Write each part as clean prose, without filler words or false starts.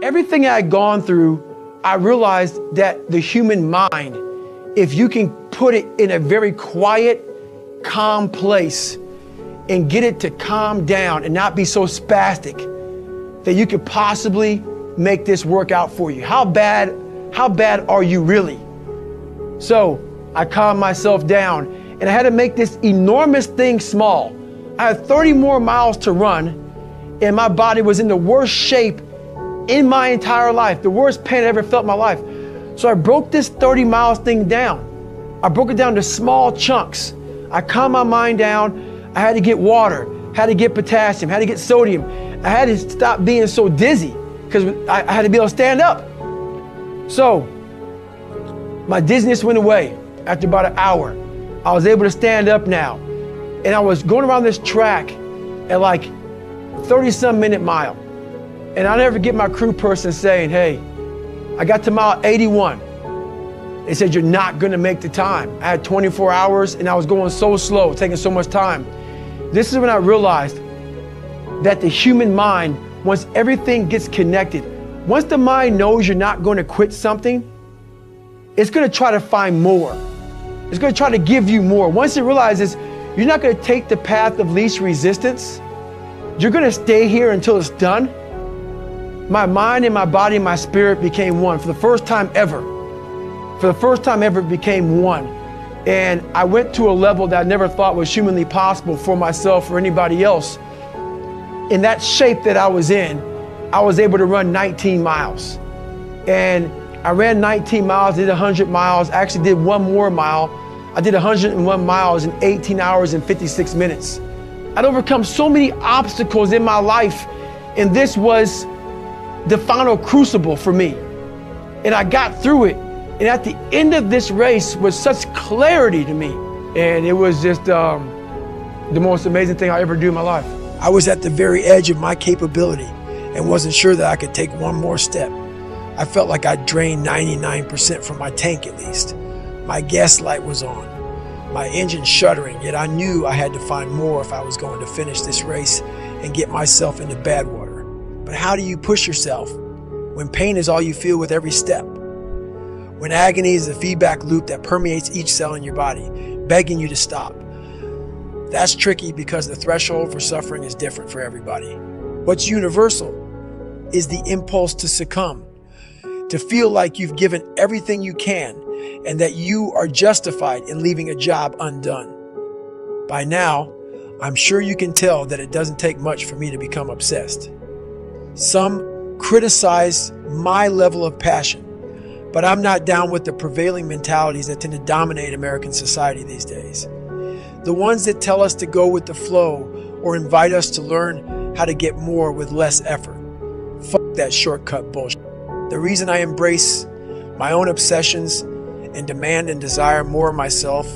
Everything I had gone through, I realized that the human mind, if you can put it in a very quiet, calm place and get it to calm down and not be so spastic, that you could possibly make this work out for you. How bad are you really? So I calmed myself down and I had to make this enormous thing small. I had 30 more miles to run and my body was in the worst shape in my entire life, the worst pain I ever felt in my life. So I broke this 30 miles thing down. I broke it down to small chunks. I calmed my mind down. I had to get water, had to get potassium, had to get sodium. I had to stop being so dizzy because I had to be able to stand up. So my dizziness went away after about an hour. I was able to stand up now. And I was going around this track at like 30-some minute mile. And I'll never forget my crew person saying, hey, I got to mile 81. They said, you're not gonna make the time. I had 24 hours and I was going so slow, taking so much time. This is when I realized that the human mind, once everything gets connected, once the mind knows you're not gonna quit something, it's gonna try to find more. It's gonna try to give you more. Once it realizes you're not gonna take the path of least resistance, you're gonna stay here until it's done. My mind and my body and my spirit became one for the first time ever. For the first time ever, it became one. And I went to a level that I never thought was humanly possible for myself or anybody else. In that shape that I was in, I was able to run 19 miles. And I ran 19 miles, did 100 miles, actually did one more mile. I did 101 miles in 18 hours and 56 minutes. I'd overcome so many obstacles in my life, and this was the final crucible for me. And I got through it. And at the end of this race was such clarity to me. And it was just the most amazing thing I ever do in my life. I was at the very edge of my capability and wasn't sure that I could take one more step. I felt like I drained 99% from my tank at least. My gas light was on, my engine shuddering, yet I knew I had to find more if I was going to finish this race and get myself into bad water. But how do you push yourself when pain is all you feel with every step? When agony is the feedback loop that permeates each cell in your body, begging you to stop. That's tricky because the threshold for suffering is different for everybody. What's universal is the impulse to succumb, to feel like you've given everything you can and that you are justified in leaving a job undone. By now, I'm sure you can tell that it doesn't take much for me to become obsessed. Some criticize my level of passion, but I'm not down with the prevailing mentalities that tend to dominate American society these days. The ones that tell us to go with the flow or invite us to learn how to get more with less effort. Fuck that shortcut bullshit. The reason I embrace my own obsessions and demand and desire more of myself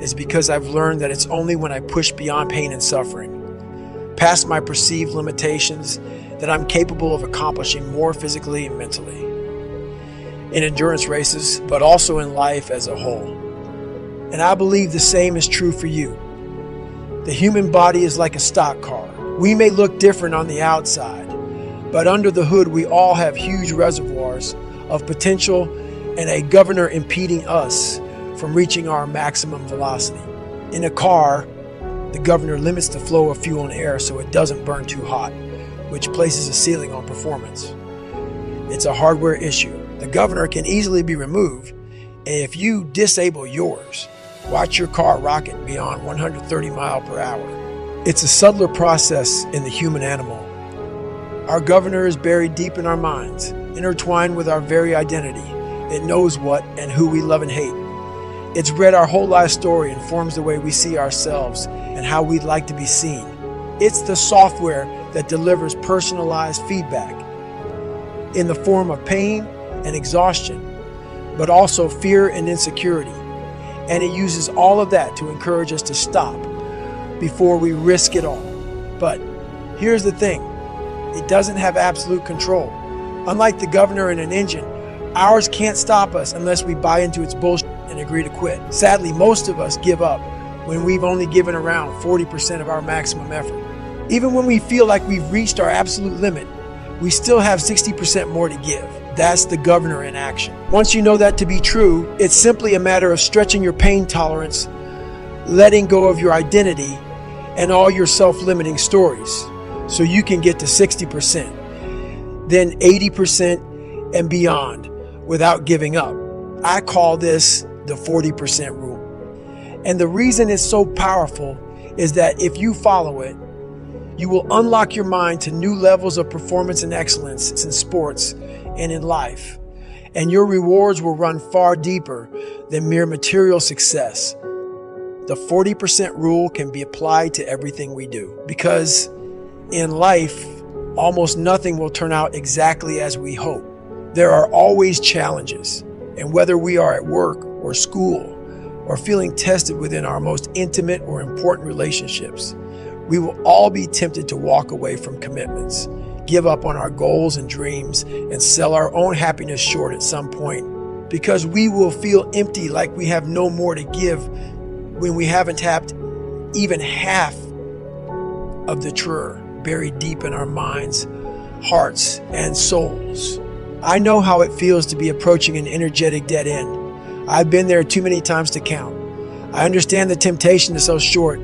is because I've learned that it's only when I push beyond pain and suffering, past my perceived limitations, that I'm capable of accomplishing more physically and mentally. In endurance races, but also in life as a whole. And I believe the same is true for you. The human body is like a stock car. We may look different on the outside, but under the hood we all have huge reservoirs of potential and a governor impeding us from reaching our maximum velocity. In a car, the governor limits the flow of fuel and air so it doesn't burn too hot, which places a ceiling on performance. It's a hardware issue. The governor can easily be removed, and if you disable yours, watch your car rocket beyond 130 miles per hour. It's a subtler process in the human animal. Our governor is buried deep in our minds, intertwined with our very identity. It knows what and who we love and hate. It's read our whole life story and forms the way we see ourselves and how we'd like to be seen. It's the software that delivers personalized feedback in the form of pain and exhaustion, but also fear and insecurity. And it uses all of that to encourage us to stop before we risk it all. But here's the thing, it doesn't have absolute control. Unlike the governor in an engine, ours can't stop us unless we buy into its bullshit and agree to quit. Sadly, most of us give up when we've only given around 40% of our maximum effort. Even when we feel like we've reached our absolute limit, we still have 60% more to give. That's the governor in action. Once you know that to be true, it's simply a matter of stretching your pain tolerance, letting go of your identity and all your self-limiting stories so you can get to 60%, then 80% and beyond without giving up. I call this the 40% rule. And the reason it's so powerful is that if you follow it, you will unlock your mind to new levels of performance and excellence in sports and in life. And your rewards will run far deeper than mere material success. The 40% rule can be applied to everything we do, because in life, almost nothing will turn out exactly as we hope. There are always challenges, and whether we are at work or school or feeling tested within our most intimate or important relationships, we will all be tempted to walk away from commitments, give up on our goals and dreams, and sell our own happiness short at some point, because we will feel empty, like we have no more to give when we haven't tapped even half of the treasure buried deep in our minds, hearts, and souls. I know how it feels to be approaching an energetic dead end. I've been there too many times to count. I understand the temptation to sell short,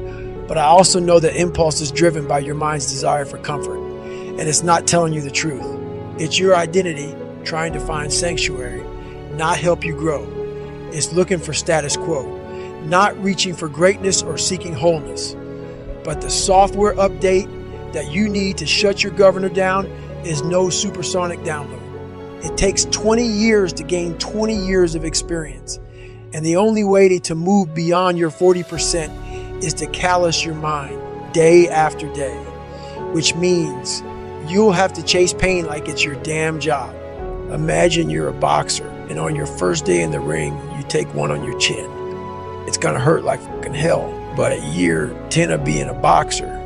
but I also know that impulse is driven by your mind's desire for comfort, and it's not telling you the truth. It's your identity trying to find sanctuary, not help you grow. It's looking for status quo, not reaching for greatness or seeking wholeness. But the software update that you need to shut your governor down is no supersonic download. It takes 20 years to gain 20 years of experience. And the only way to move beyond your 40% is to callous your mind day after day, which means you'll have to chase pain like it's your damn job. Imagine you're a boxer, and on your first day in the ring, you take one on your chin. It's gonna hurt like fucking hell, but at year 10 of being a boxer,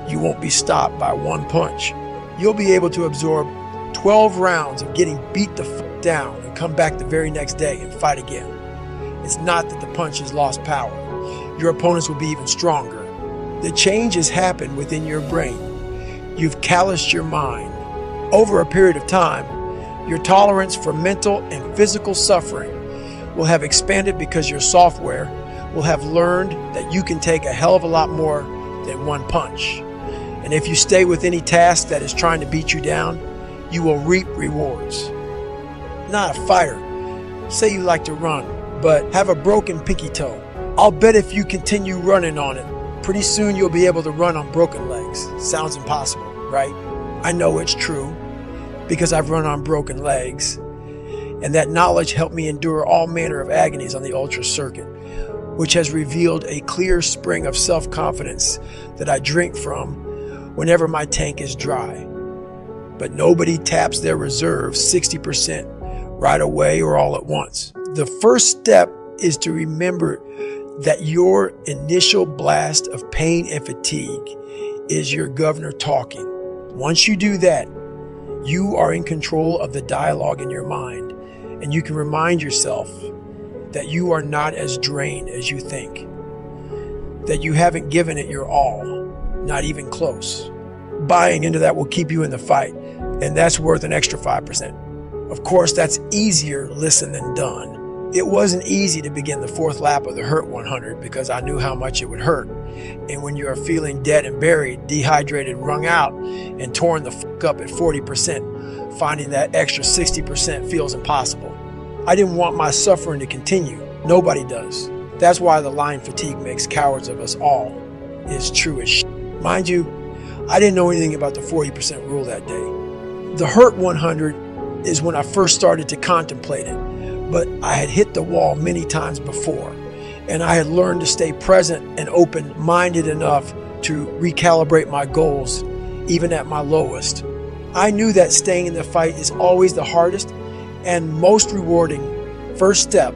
you won't be stopped by one punch. You'll be able to absorb 12 rounds of getting beat the fuck down and come back the very next day and fight again. It's not that the punch has lost power. Your opponents will be even stronger. The change has happened within your brain. You've calloused your mind. Over a period of time, your tolerance for mental and physical suffering will have expanded, because your software will have learned that you can take a hell of a lot more than one punch. And if you stay with any task that is trying to beat you down, you will reap rewards. Not a fighter. Say you like to run, but have a broken pinky toe. I'll bet if you continue running on it, pretty soon you'll be able to run on broken legs. Sounds impossible, right? I know it's true, because I've run on broken legs, and that knowledge helped me endure all manner of agonies on the ultra circuit, which has revealed a clear spring of self-confidence that I drink from whenever my tank is dry. But nobody taps their reserve 60% right away or all at once. The first step is to remember that your initial blast of pain and fatigue is your governor talking. Once you do that, you are in control of the dialogue in your mind, and you can remind yourself that you are not as drained as you think, that you haven't given it your all, not even close. Buying into that will keep you in the fight, and that's worth an extra 5%. Of course, that's easier listened than done. It wasn't easy to begin the fourth lap of the Hurt 100, because I knew how much it would hurt. And when you are feeling dead and buried, dehydrated, wrung out, and torn the fuck up at 40%, finding that extra 60% feels impossible. I didn't want my suffering to continue. Nobody does. That's why the line fatigue makes cowards of us all is true as shit. Mind you, I didn't know anything about the 40% rule that day. The Hurt 100 is when I first started to contemplate it, but I had hit the wall many times before, and I had learned to stay present and open-minded enough to recalibrate my goals, even at my lowest. I knew that staying in the fight is always the hardest and most rewarding first step.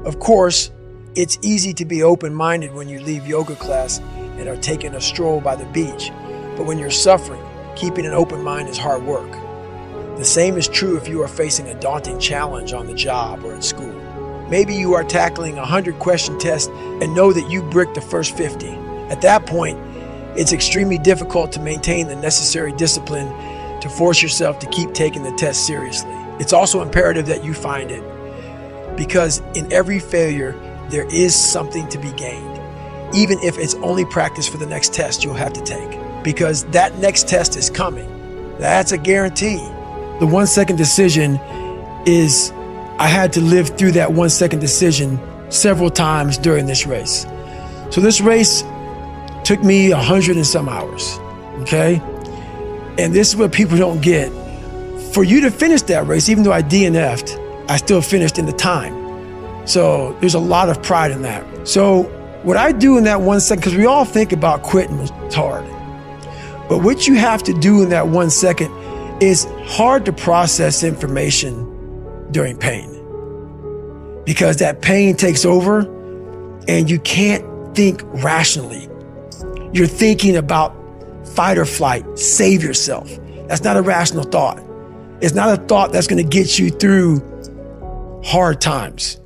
Of course, it's easy to be open-minded when you leave yoga class and are taking a stroll by the beach, but when you're suffering, keeping an open mind is hard work. The same is true if you are facing a daunting challenge on the job or at school. Maybe you are tackling a 100-question test and know that you bricked the first 50. At that point, it's extremely difficult to maintain the necessary discipline to force yourself to keep taking the test seriously. It's also imperative that you find it, because in every failure, there is something to be gained, even if it's only practice for the next test you'll have to take, because that next test is coming. That's a guarantee. The 1 second decision is, I had to live through that 1 second decision several times during this race. So this race took me 100 and some hours, okay? And this is what people don't get. For you to finish that race, even though I DNF'd, I still finished in the time. So there's a lot of pride in that. So what I do in that 1 second, because we all think about quitting, it's hard. But what you have to do in that 1 second is hard to process information during pain, because that pain takes over and you can't think rationally. You're thinking about fight or flight, save yourself. That's not a rational thought. It's not a thought that's going to get you through hard times.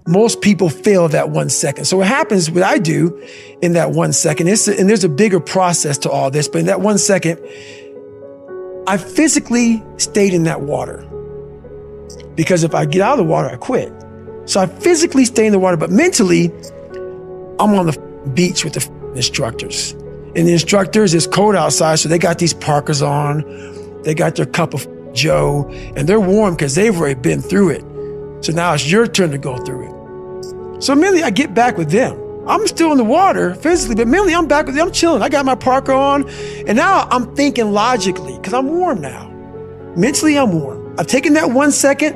Most people fail that 1 second. So what happens, what I do in that 1 second, and there's a bigger process to all this, but in that 1 second, I physically stayed in that water, because if I get out of the water, I quit. So I physically stay in the water, but mentally, I'm on the beach with the instructors. And the instructors, it's cold outside, so they got these parkas on, they got their cup of Joe, and they're warm because they've already been through it. So now it's your turn to go through it. So mentally, I get back with them. I'm still in the water physically, but mentally I'm back with them. I'm chilling. I got my parka on, and now I'm thinking logically because I'm warm now. Mentally, I'm warm. I've taken that 1 second.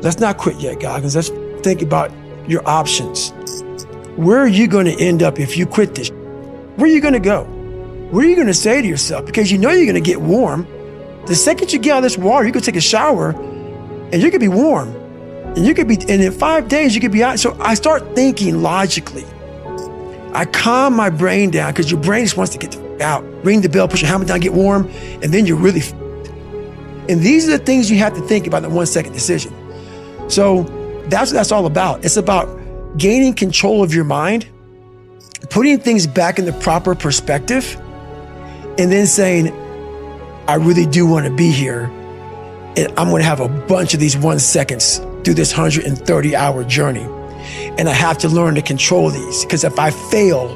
Let's not quit yet, Goggins. Let's think about your options. Where are you going to end up if you quit this? Where are you going to go? What are you going to say to yourself? Because you know you're going to get warm. The second you get out of this water, you can take a shower, and you're going to be warm. And in 5 days, you could be out. So I start thinking logically. I calm my brain down, because your brain just wants to get the f out. Ring the bell, push your helmet down, get warm, and then you're really f***ed. And these are the things you have to think about in the 1 second decision. So that's what that's all about. It's about gaining control of your mind, putting things back in the proper perspective, and then saying, I really do want to be here, and I'm going to have a bunch of these 1 seconds through this 130-hour journey. And I have to learn to control these, because if I fail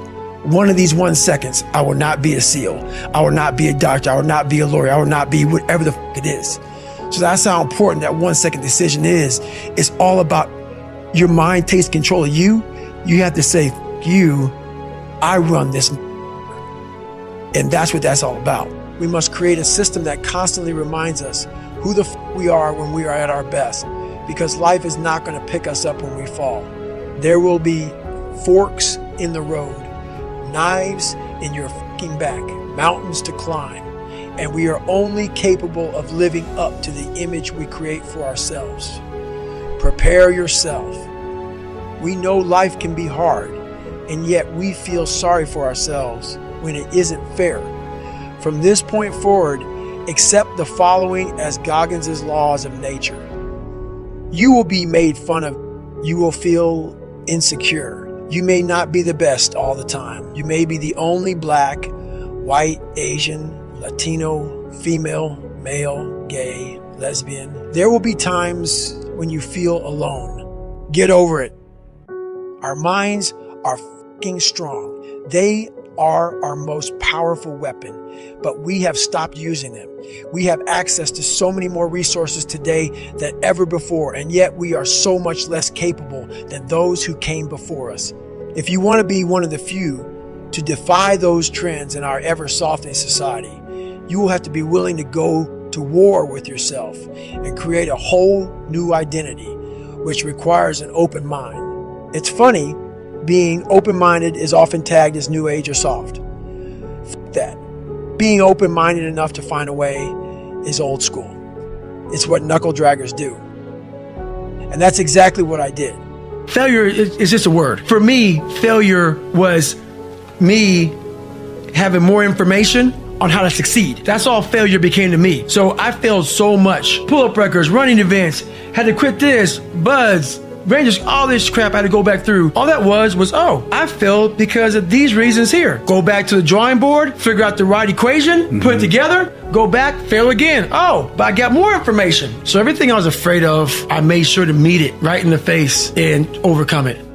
one of these 1 seconds, I will not be a SEAL. I will not be a doctor. I will not be a lawyer. I will not be whatever the f it is. So that's how important that 1 second decision is. It's all about your mind takes control of you. You have to say, f you, I run this. And that's what that's all about. We must create a system that constantly reminds us who the f we are when we are at our best, because life is not going to pick us up when we fall. There will be forks in the road, knives in your f***ing back, mountains to climb, and we are only capable of living up to the image we create for ourselves. Prepare yourself. We know life can be hard, and yet we feel sorry for ourselves when it isn't fair. From this point forward, accept the following as Goggins' laws of nature. You will be made fun of. You will feel insecure. You may not be the best all the time. You may be the only black, white, Asian, Latino, female, male, gay, lesbian. There will be times when you feel alone. Get over it. Our minds are f***ing strong. They are our most powerful weapon, but we have stopped using them. We have access to so many more resources today than ever before, and yet we are so much less capable than those who came before us. If you want to be one of the few to defy those trends in our ever-softening society, you will have to be willing to go to war with yourself and create a whole new identity, which requires an open mind. It's funny, being open-minded is often tagged as new age or soft. F that. Being open-minded enough to find a way is old school. It's what knuckle draggers do. And that's exactly what I did. Failure is just a word. For me, failure was me having more information on how to succeed. That's all failure became to me. So I failed so much. Pull-up records, running events, had to quit this, buds, man, just all this crap I had to go back through. All that was, oh, I failed because of these reasons here. Go back to the drawing board, figure out the right equation, put it together, go back, fail again. Oh, but I got more information. So everything I was afraid of, I made sure to meet it right in the face and overcome it.